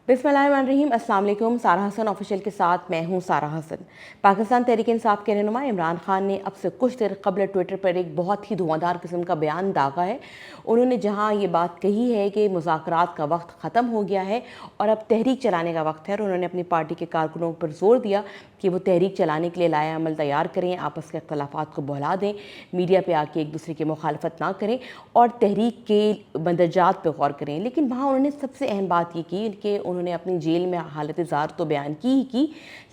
बिस्मिल्लाहिर्रहमानिर्रहीम। अस्सलाम वालेकुम। सारा हसन ऑफिशियल के साथ मैं हूं सारा हसन। पाकिस्तान तहरीक इंसाफ के रहनुमा इमरान खान ने अब से कुछ देर कबल ट्विटर पर एक बहुत ही धुआंधार किस्म का बयान दागा है। उन्होंने जहां ये बात कही है कि मुज़ाकरात का वक्त ख़त्म हो गया है और अब तहरीक चलाने का वक्त है, और उन्होंने अपनी पार्टी के कारकुनों पर जोर दिया कि वो तहरीक चलाने के लिए लाया अमल तैयार करें, आपस के अख्तलाफात को बढ़ा दें, मीडिया पे आके एक दूसरे की मुखालफत ना करें और तहरीक के मंदरजात पर गौर करें। लेकिन वहाँ उन्होंने सबसे अहम बात ये की कि उन्होंने अपनी जेल में हालत ज़ार तो बयान की ही की,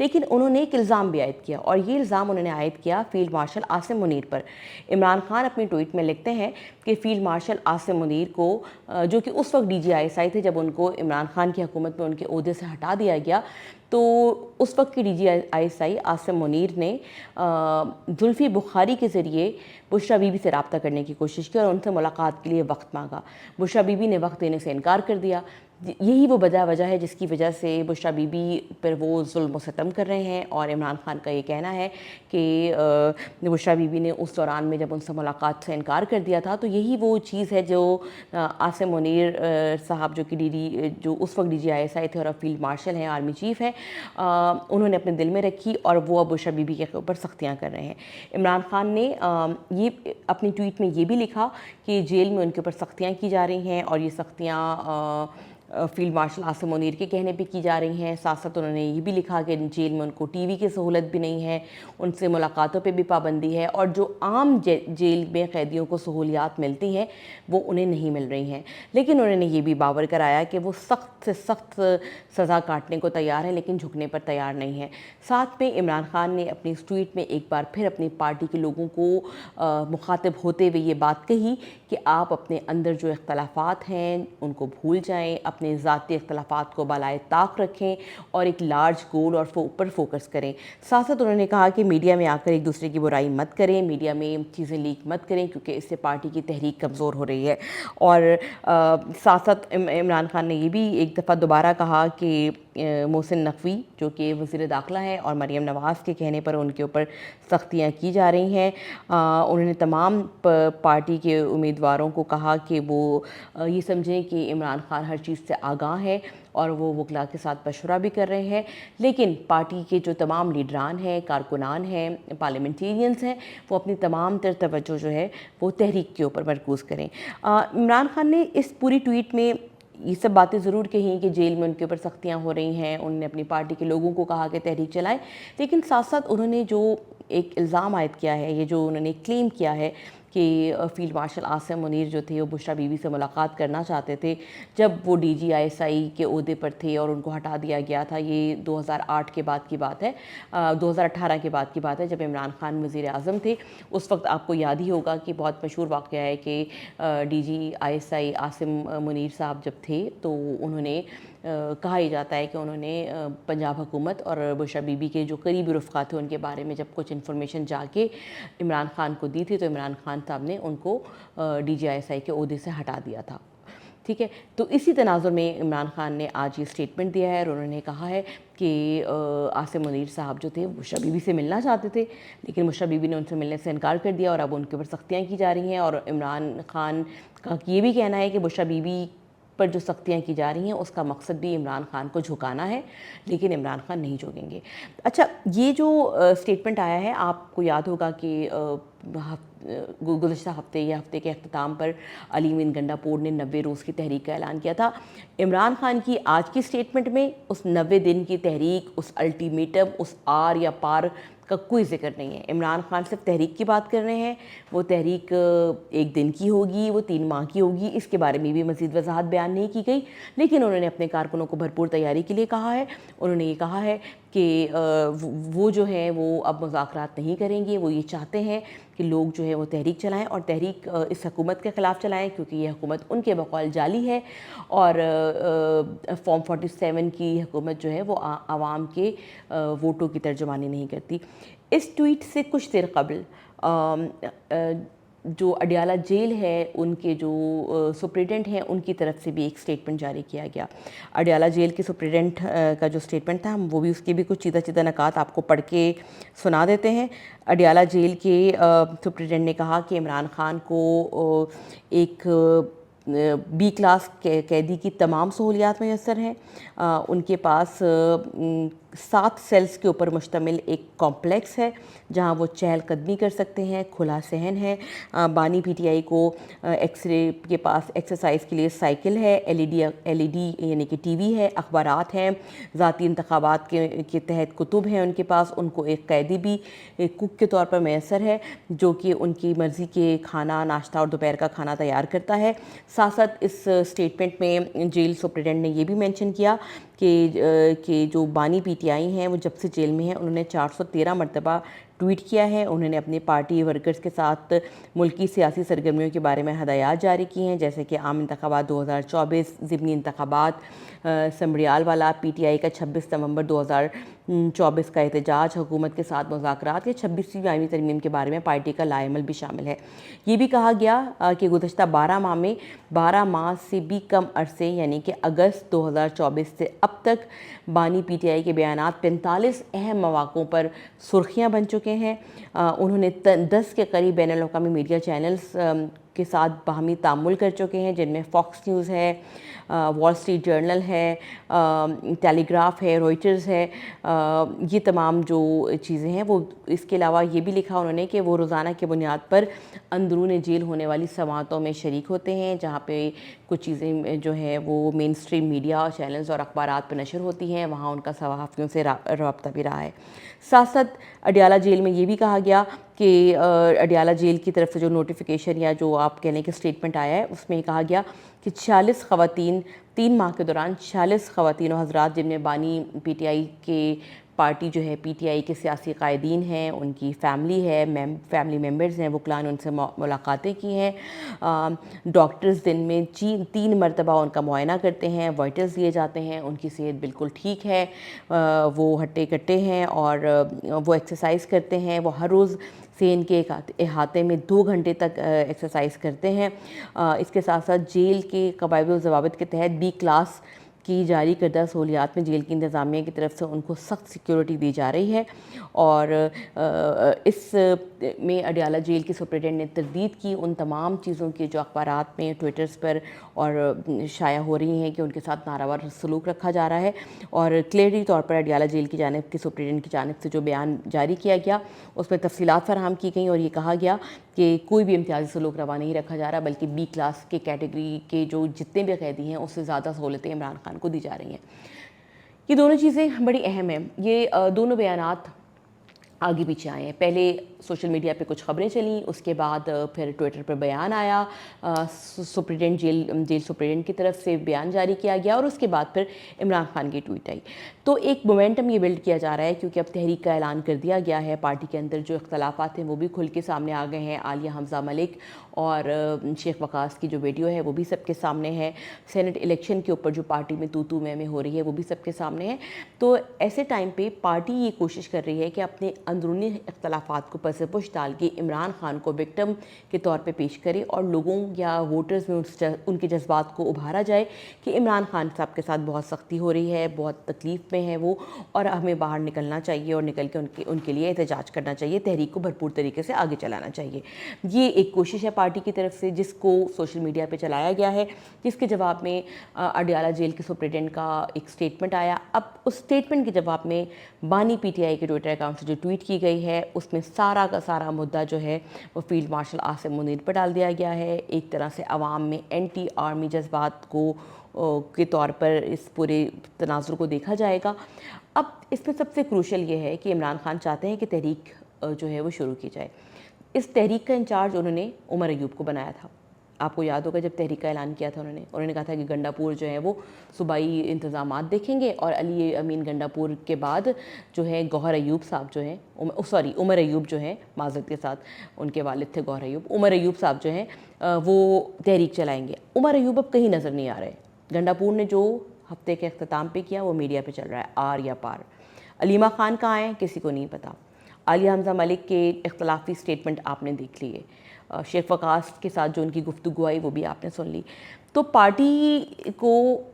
लेकिन उन्होंने एक इल्ज़ाम भी आयद किया, और ये इल्ज़ाम उन्होंने आयद किया फील्ड मार्शल आसिम मुनीर पर। इमरान खान अपनी ट्वीट में लिखते हैं कि फील्ड मार्शल आसिम मुनीर को, जो कि उस वक्त DGISI थे जब उनको इमरान खान की हुकूमत में उनके ओहदे से हटा दिया गया, तो उस वक्त के DGISI आसिम मुनीर ने जुल्फ़ी बुखारी के ज़रिए बुशरा बीबी से रब्ता करने की कोशिश की और उनसे मुलाकात के लिए वक्त मांगा। बुशरा बीबी ने वक्त देने से इनकार कर दिया। यही वो वजह है जिसकी वजह से बुशरा बीबी पर वो जुल्म सितम कर रहे हैं, और इमरान खान का ये कहना है कि बुशरा बीबी ने उस दौरान में जब उनसे मुलाकात से इनकार कर दिया था, तो यही वो चीज़ है जो आसिम मुनीर साहब, जो कि जो उस वक्त DGISI थे और अब फील्ड मार्शल हैं, आर्मी चीफ़ हैं, उन्होंने अपने दिल में रखी और वो अब बुशरा बीबी के ऊपर सख्तियाँ कर रहे हैं। इमरान खान ने ये अपनी ट्वीट में ये भी लिखा कि जेल में उनके ऊपर सख्तियाँ की जा रही हैं, और ये सख्तियाँ फील्ड मार्शल आसिम मुनीर के कहने पे की जा रही हैं। साथ साथ उन्होंने ये भी लिखा कि जेल में उनको TV की सहूलत भी नहीं है, उनसे मुलाकातों पे भी पाबंदी है, और जो आम जेल में कैदियों को सहूलियात मिलती हैं वो उन्हें नहीं मिल रही हैं। लेकिन उन्होंने ये भी बावर कराया कि वो सख्त से सख्त सज़ा काटने को तैयार हैं, लेकिन झुकने पर तैयार नहीं हैं। साथ में इमरान खान ने अपनी इस ट्वीट में एक बार फिर अपनी पार्टी के लोगों को मुखातिब होते हुए ये बात कही कि आप अपने अंदर जो इख्तलाफात हैं उनको भूल जाएं, अपने ज़ाती इख्तलाफात को बालाए ताक रखें और एक लार्ज गोल और ऊपर फोकस करें। साथ साथ उन्होंने कहा कि मीडिया में आकर एक दूसरे की बुराई मत करें, मीडिया में चीज़ें लीक मत करें, क्योंकि इससे पार्टी की तहरीक कमज़ोर हो रही है। और साथ साथ इमरान खान ने ये भी एक दफ़ा दोबारा कहा कि मोहसिन नकवी, जो कि वज़ीर दाखिला है, और मरीम नवाज़ के कहने पर उनके ऊपर सख्तियाँ की जा रही हैं। उन्होंने तमाम पार्टी के उम्मीदवारों को कहा कि वो ये समझें कि इमरान खान हर चीज़ से आगाह है और वो वकला के साथ मशवरा भी कर रहे हैं, लेकिन पार्टी के जो तमाम लीडरान हैं, कारकुनान हैं, पार्लियामेंटेरियंस हैं, वो अपनी तमाम तर तवज्जो जो है वो तहरीक के ऊपर मरकूज़ करें। इमरान खान ने इस पूरी ट्वीट में ये सब बातें ज़रूर कही कि जेल में उनके ऊपर सख्तियाँ हो रही हैं, उन्होंने अपनी पार्टी के लोगों को कहा कि तहरीक चलाएं, लेकिन साथ साथ उन्होंने जो एक इल्ज़ाम आयद किया है, ये जो उन्होंने क्लेम किया है कि फील्ड मार्शल आसिम मुनीर जो थे वो बुशरा बीबी से मुलाकात करना चाहते थे जब वो DGISI के ओहदे पर थे और उनको हटा दिया गया था। ये 2008 के बाद की बात है, 2018 के बाद की बात है, जब इमरान खान वज़ीर आज़म थे। उस वक्त आपको याद ही होगा कि बहुत मशहूर वाक़या है कि DGISI आसिम मुनीर साहब जब थे तो उन्होंने कहा ही जाता है कि उन्होंने पंजाब हुकूमत और बुशरा बीबी के जो करीबी रफ़्क़ा थे उनके बारे में जब कुछ इन्फॉर्मेशन जाके इमरान खान को दी थी, तो इमरान खान साहब ने उनको DGISI के ओहदे से हटा दिया था। ठीक है, तो इसी तनाज़ुर में इमरान खान ने आज ये स्टेटमेंट दिया है और उन्होंने कहा है कि आसिम मुनीर साहब जो थे बुशरा बीबी से मिलना चाहते थे, लेकिन बुशरा बीबी ने उनसे मिलने से इनकार कर दिया और अब उनके ऊपर सख्तियाँ की जा रही हैं। और इमरान खान का ये भी कहना है कि बुशरा बीबी पर जो सख्तियाँ की जा रही हैं उसका मकसद भी इमरान खान को झुकाना है, लेकिन इमरान खान नहीं झुकेंगे। अच्छा, ये जो स्टेटमेंट आया है, आपको याद होगा कि गुज़श्ता हफ्ते या हफ्ते के अख्ताम पर अली मीन गंडापुर ने 90 रोज़ की तहरीक का ऐलान किया था। इमरान खान की आज की स्टेटमेंट में उस 90 दिन की तहरीक, उस अल्टीमेटम, उस आर या पार का कोई जिक्र नहीं है। इमरान खान सिर्फ तहरीक की बात कर रहे हैं। वो तहरीक 1 दिन की होगी, वो 3 माह की होगी, इसके बारे में भी मज़ीद वजाहत बयान नहीं की गई, लेकिन उन्होंने अपने कारकुनों को भरपूर तैयारी के लिए कहा है। उन्होंने ये कहा है कि वो जो है वो अब मुज़ाकरात नहीं करेंगे। वो ये चाहते हैं कि लोग जो है वो तहरीक चलाएं, और तहरीक इस हुकूमत के ख़िलाफ़ चलाएं, क्योंकि ये हुकूमत उनके बकौल जाली है और फॉर्म 47 की हुकूमत जो है वो आवाम के वोटों की तर्जुमानी नहीं करती। इस ट्वीट से कुछ देर कबल जो अडियाला जेल है उनके जो सुप्रिटेंडेंट हैं उनकी तरफ से भी एक स्टेटमेंट जारी किया गया। अडियाला जेल के सुप्रिटेंडेंट का जो स्टेटमेंट था, हम वो भी उसके भी कुछ चीज़ा चीज़ा नकात आपको पढ़ के सुना देते हैं। अडियाला जेल के सुप्रिटेंडेंट ने कहा कि इमरान खान को एक بی کلاس قیدی کی تمام سہولیات میسر ہیں. ان کے پاس 7 سیلز کے اوپر مشتمل ایک کمپلیکس ہے جہاں وہ چہل قدمی کر سکتے ہیں, کھلا صحن ہے. بانی پی ٹی آئی کو ایکس رے کے پاس ایکسرسائز کے لیے سائیکل ہے, ایل ای ڈی یعنی کہ ٹی وی ہے, اخبارات ہیں, ذاتی انتخابات کے تحت کتب ہیں ان کے پاس. ان کو ایک قیدی بھی کک کے طور پر میسر ہے جو کہ ان کی مرضی کے کھانا, ناشتہ اور دوپہر کا کھانا تیار کرتا ہے. ساتھ ساتھ اس اسٹیٹمنٹ میں جیل سپرنٹینڈنٹ نے یہ بھی مینشن کیا کہ جو بانی پی ٹی آئی ہیں وہ جب سے جیل میں ہیں انہوں نے 413 مرتبہ ٹویٹ کیا ہے. انہوں نے اپنے پارٹی ورکرز کے ساتھ ملکی سیاسی سرگرمیوں کے بارے میں ہدایات جاری کی ہیں, جیسے کہ عام انتخابات 2024, ضمنی انتخابات, سمبریال والا, پی ٹی آئی کا 26 نومبر 2024 کا احتجاج, حکومت کے ساتھ مذاکرات یا 26ویں آئینی ترمیم کے بارے میں پارٹی کا لائے عمل بھی شامل ہے. یہ بھی کہا گیا کہ گزشتہ 12 ماہ میں 12 ماہ سے بھی کم عرصے یعنی کہ اگست 2024 سے اب تک بانی پی ٹی آئی کے بیانات 45 اہم مواقعوں پر سرخیاں بن چکے ہیں. انہوں نے 10 کے قریب بین الاقوامی میڈیا چینلز کے ساتھ باہمی تعامل کر چکے ہیں, جن میں فاکس نیوز ہے, وال اسٹریٹ جرنل ہے, ٹیلی گراف ہے, روئٹرز ہے. یہ تمام جو چیزیں ہیں وہ, اس کے علاوہ یہ بھی لکھا انہوں نے کہ وہ روزانہ کی بنیاد پر اندرون جیل ہونے والی سماعتوں میں شریک ہوتے ہیں جہاں پہ کچھ چیزیں جو ہیں وہ مین اسٹریم میڈیا چینلز اور اخبارات پہ نشر ہوتی ہیں, وہاں ان کا صحافیوں سے رابطہ بھی رہا ہے. ساتھ ساتھ اڈیالہ جیل میں یہ بھی کہا گیا کہ اڈیالہ جیل کی طرف سے جو نوٹیفیکیشن یا جو آپ کہہ لیں کہ اسٹیٹمنٹ آیا ہے اس میں یہ کہا گیا کہ 46 خواتین 3 ماہ کے دوران 46 خواتین و حضرات جن میں بانی پی ٹی آئی کے پارٹی جو ہے پی ٹی آئی کے سیاسی قائدین ہیں, ان کی فیملی ہے, فیملی ممبرز ہیں, وکلاء نے ان سے ملاقاتیں کی ہیں. ڈاکٹرز دن میں 3 مرتبہ ان کا معائنہ کرتے ہیں, وائٹلز لیے جاتے ہیں, ان کی صحت بالکل ٹھیک ہے, وہ ہٹے کٹے ہیں اور وہ ایکسرسائز کرتے ہیں. وہ ہر روز صحن کے احاطے میں 2 گھنٹے تک ایکسرسائز کرتے ہیں. اس کے ساتھ ساتھ جیل کے قواعد و ضوابط کے تحت بی کلاس کی جاری کردہ سہولیات میں جیل کی انتظامیہ کی طرف سے ان کو سخت سیکیورٹی دی جا رہی ہے. اور اس میں اڈیالہ جیل کی سپرنٹینڈنٹ نے تردید کی ان تمام چیزوں کی جو اخبارات میں, ٹویٹرز پر اور شائع ہو رہی ہیں کہ ان کے ساتھ ناروا سلوک رکھا جا رہا ہے. اور کلیئرلی طور پر اڈیالہ جیل کی جانب کی سپرنٹینڈنٹ کی جانب سے جو بیان جاری کیا گیا اس میں تفصیلات فراہم کی گئیں اور یہ کہا گیا کہ کوئی بھی امتیازی سلوک روا نہیں رکھا جا رہا, بلکہ بی کلاس کے کیٹیگری کے جو جتنے بھی قیدی ہیں اس سے زیادہ سہولتیں عمران خان کو دی جا رہی ہیں. یہ دونوں چیزیں بڑی اہم ہیں. یہ دونوں بیانات آگے پیچھے آئے ہیں. پہلے سوشل میڈیا پہ کچھ خبریں چلیں, اس کے بعد پھر ٹویٹر پر بیان آیا, سپرنٹینڈنٹ جیل سپرنٹینڈنٹ کی طرف سے بیان جاری کیا گیا اور اس کے بعد پھر عمران خان کی ٹویٹ آئی. تو ایک مومنٹم یہ بلڈ کیا جا رہا ہے کیونکہ اب تحریک کا اعلان کر دیا گیا ہے. پارٹی کے اندر جو اختلافات ہیں وہ بھی کھل کے سامنے آ گئے ہیں. عالیہ حمزہ ملک اور شیخ وقاص کی جو ویڈیو ہے وہ بھی سب کے سامنے ہے. سینٹ الیکشن کے اوپر جو پارٹی میں تو میں ہو رہی ہے وہ بھی سب کے سامنے ہے. تو ایسے ٹائم پہ پارٹی یہ کوشش کر رہی ہے کہ اپنے اندرونی اختلافات کو پس پش ڈال کے عمران خان کو وکٹم کے طور پہ پیش کرے اور لوگوں یا ووٹرز میں ان کے جذبات کو ابھارا جائے کہ عمران خان صاحب کے ساتھ بہت سختی ہو رہی ہے, بہت تکلیف میں ہے وہ, اور ہمیں باہر نکلنا چاہیے اور نکل کے ان کے لیے احتجاج کرنا چاہیے, تحریک کو بھرپور طریقے سے آگے چلانا چاہیے. یہ ایک کوشش ہے پارٹی کی طرف سے جس کو سوشل میڈیا پہ چلایا گیا ہے, جس کے جواب میں اڈیالہ جیل کے سپرنٹینڈنٹ کا ایک اسٹیٹمنٹ آیا. اب اس اسٹیٹمنٹ کے جواب میں بانی پی ٹی آئی کے ٹویٹر اکاؤنٹ سے جو ٹویٹ کی گئی ہے اس میں سارا کا سارا مدعا جو ہے وہ فیلڈ مارشل عاصم منیر پر ڈال دیا گیا ہے. ایک طرح سے عوام میں اینٹی آرمی جذبات کو کے طور پر اس پورے تناظر کو دیکھا جائے گا. اب اس میں سب سے کروشل یہ ہے کہ عمران خان چاہتے ہیں کہ تحریک جو ہے وہ شروع کی جائے. اس تحریک کا انچارج انہوں نے عمر ایوب کو بنایا تھا. آپ کو یاد ہوگا جب تحریک کا اعلان کیا تھا انہوں نے کہا تھا کہ گنڈا پور جو ہے وہ صوبائی انتظامات دیکھیں گے اور علی امین گنڈا پور کے بعد جو ہے گوہر ایوب صاحب جو ہیں عمر ایوب جو ہیں, معذرت کے ساتھ ان کے والد تھے گوہر ایوب, عمر ایوب صاحب جو ہیں وہ تحریک چلائیں گے. عمر ایوب اب کہیں نظر نہیں آ رہے. گنڈا پور نے جو ہفتے کے اختتام پہ کیا وہ میڈیا پہ چل رہا ہے آر یا پار. علیمہ خان کہاں ہیں کسی کو نہیں پتا. عالیہ حمزہ ملک کے اختلافی اسٹیٹمنٹ آپ نے دیکھ لیے, شیخ وقاص کے ساتھ جو ان کی گفتگو آئی وہ بھی آپ نے سن لی. تو پارٹی کو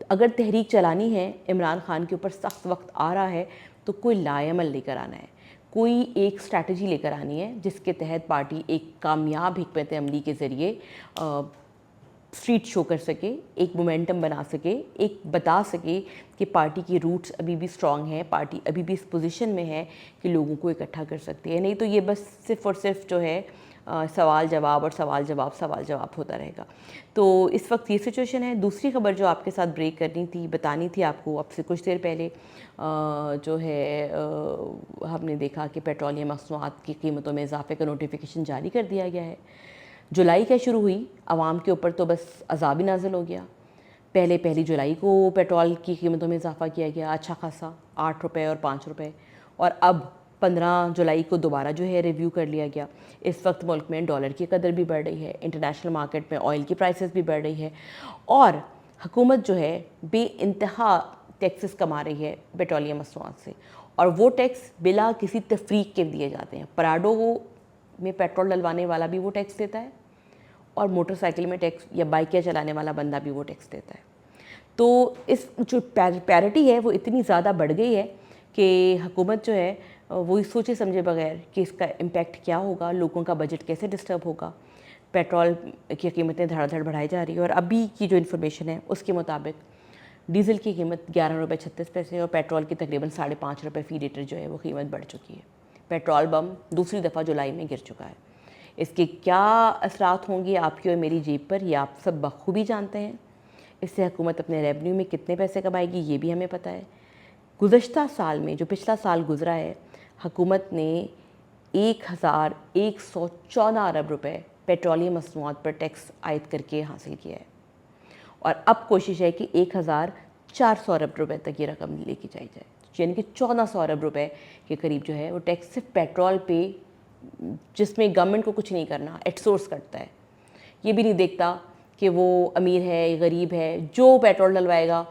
اگر تحریک چلانی ہے, عمران خان کے اوپر سخت وقت آ رہا ہے تو کوئی لائے عمل لے کر آنا ہے, کوئی ایک اسٹریٹجی لے کر آنی ہے جس کے تحت پارٹی ایک کامیاب حکمت عملی کے ذریعے स्ट्रीट शो कर सके, एक मोमेंटम बना सके, एक बता सके कि पार्टी की रूट्स अभी भी स्ट्रॉन्ग हैं, पार्टी अभी भी इस पोजीशन में है कि लोगों को इकट्ठा कर सकती है। नहीं तो ये बस सिर्फ़ और सिर्फ जो है सवाल जवाब और सवाल जवाब होता रहेगा। तो इस वक्त ये सिचुएशन है। दूसरी खबर जो आपके साथ ब्रेक करनी थी, बतानी थी आपको, अब से कुछ देर पहले जो है हमने देखा कि पेट्रोलियम मसनूआत की कीमतों में इजाफे का नोटिफिकेशन जारी कर दिया गया है। जुलाई क्या शुरू हुई, आवाम के ऊपर तो बस अज़ाब ही नाज़िल हो गया। पहली जुलाई को पेट्रोल की कीमतों में इजाफा किया गया अच्छा खासा, 8 रुपये और 5 रुपये, और अब 15 जुलाई को दोबारा जो है रिव्यू कर लिया गया। इस वक्त मुल्क में डॉलर की कदर भी बढ़ रही है, इंटरनेशनल मार्केट में ऑयल की प्राइसेस भी बढ़ रही है, और हुकूमत जो है बेइंतहा टैक्सेस कमा रही है पेट्रोलियम मसनूआत से, और वो टैक्स बिला किसी तफरीक के दिए जाते हैं। पराडो में पेट्रोल डलवाने वाला भी वो टैक्स देता है, और मोटरसाइकिल में टैक्स या बाइकें चलाने वाला बंदा भी वो टैक्स देता है। तो इस जो पैरिटी है वो इतनी ज़्यादा बढ़ गई है कि हुकूमत जो है वो सोचे समझे बगैर कि इसका इम्पैक्ट क्या होगा, लोगों का बजट कैसे डिस्टर्ब होगा, पेट्रोल की कीमतें धड़ाधड़ बढ़ाई जा रही है। और अभी की जो इन्फॉर्मेशन है उसके मुताबिक डीज़ल की कीमत 11 रुपये 36 पैसे और पेट्रोल की तकरीबन 5.5 रुपये फ़ी लीटर जो है वो कीमत बढ़ चुकी है। पेट्रोल बम दूसरी दफ़ा जुलाई में गिर चुका है। इसके क्या असरात होंगे आपकी और मेरी जेब पर, ये आप सब बखूबी जानते हैं। इससे हुकूमत अपने रेवेन्यू में कितने पैसे कमाएगी ये भी हमें पता है। गुज़श्ता साल में, जो पिछला साल गुज़रा है, हुकूमत ने 1114 अरब रुपये पेट्रोलियम मसनूआत पर टैक्स आयद करके हासिल किया है, और अब कोशिश है कि 1400 अरब रुपये तक ये रकम लेके जाई जाए, यानी कि 1400 अरब रुपये के करीब जो है वो टैक्स सिर्फ पेट्रोल पे, जिसमें गवर्नमेंट को कुछ नहीं करना, आउटसोर्स करता है। ये भी नहीं देखता कि वो अमीर है गरीब है, जो पेट्रोल डलवाएगा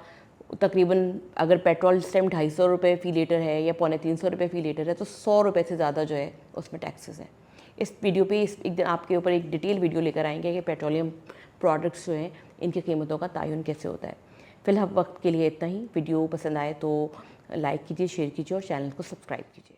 तकरीबन, अगर पेट्रोल इस टाइम 250 रुपये फ़ी लीटर है या 350 रुपये फ़ी लीटर है, तो 100 रुपये से ज़्यादा जो है उसमें टैक्सेस हैं। इस वीडियो पे एक दिन आपके ऊपर एक डिटेल वीडियो लेकर आएंगे कि पेट्रोलियम प्रोडक्ट्स जो हैं इनकी कीमतों का तयन कैसे होता है। फ़िलहाल वक्त के लिए इतना ही। वीडियो पसंद आए तो लाइक कीजिए, शेयर कीजिए और चैनल को सब्सक्राइब कीजिए।